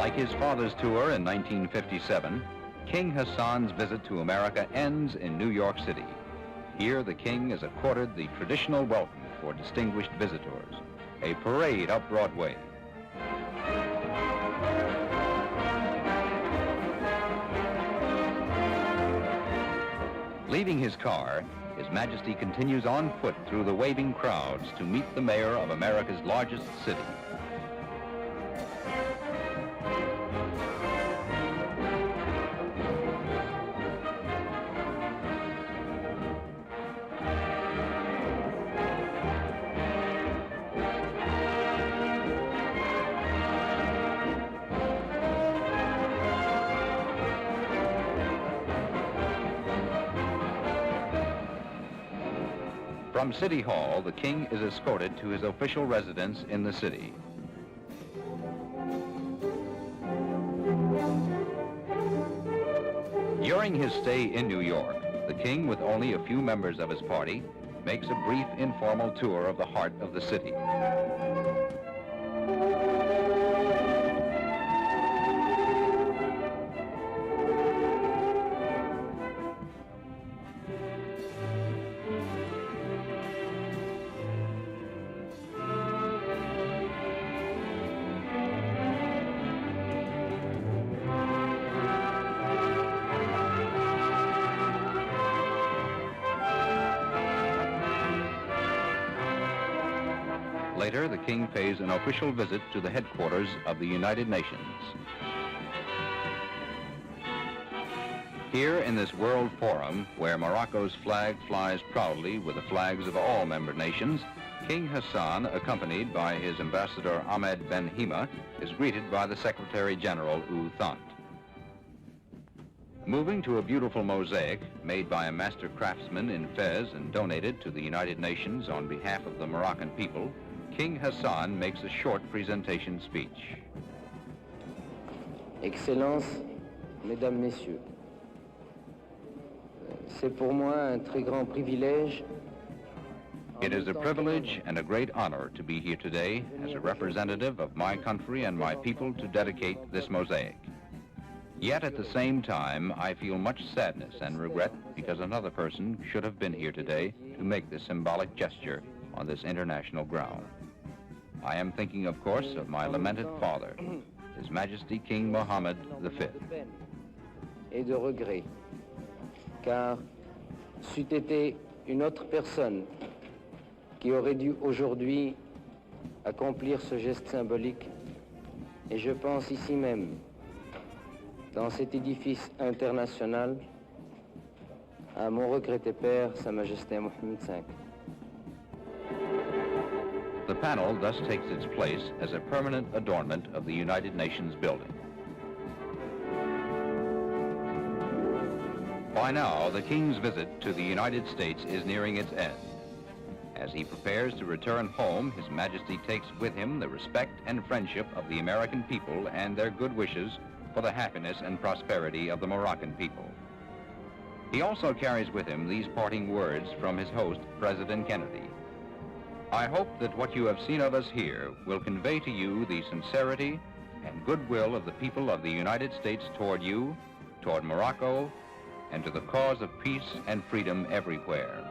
Like his father's tour in 1957, King Hassan's visit to America ends in New York City. Here, the king is accorded the traditional welcome for distinguished visitors, a parade up Broadway. Leaving his car, His Majesty continues on foot through the waving crowds to meet the mayor of America's largest city. From City Hall, the king is escorted to his official residence in the city. During his stay in New York, the king, with only a few members of his party, makes a brief informal tour of the heart of the city. Later, the king pays an official visit to the headquarters of the United Nations. Here in this World Forum, where Morocco's flag flies proudly with the flags of all member nations, King Hassan, accompanied by his ambassador Ahmed Ben Hima, is greeted by the Secretary General U Thant. Moving to a beautiful mosaic made by a master craftsman in Fez and donated to the United Nations on behalf of the Moroccan people, King Hassan makes a short presentation speech. Excellences, Mesdames, Messieurs, c'est pour moi un très grand privilège. It is a privilege and a great honor to be here today as a representative of my country and my people to dedicate this mosaic. Yet at the same time, I feel much sadness and regret because another person should have been here today to make this symbolic gesture on this international ground. I am thinking, of course, of my lamented father, His Majesty King Mohammed V. Et de regret, car c'eût été une autre personne qui aurait dû aujourd'hui accomplir ce geste symbolique, et je pense ici même, dans cet édifice international, à mon regretté père, Sa Majesté Mohammed V. The panel thus takes its place as a permanent adornment of the United Nations building. By now, the King's visit to the United States is nearing its end. As he prepares to return home, His Majesty takes with him the respect and friendship of the American people and their good wishes for the happiness and prosperity of the Moroccan people. He also carries with him these parting words from his host, President Kennedy. I hope that what you have seen of us here will convey to you the sincerity and goodwill of the people of the United States toward you, toward Morocco, and to the cause of peace and freedom everywhere.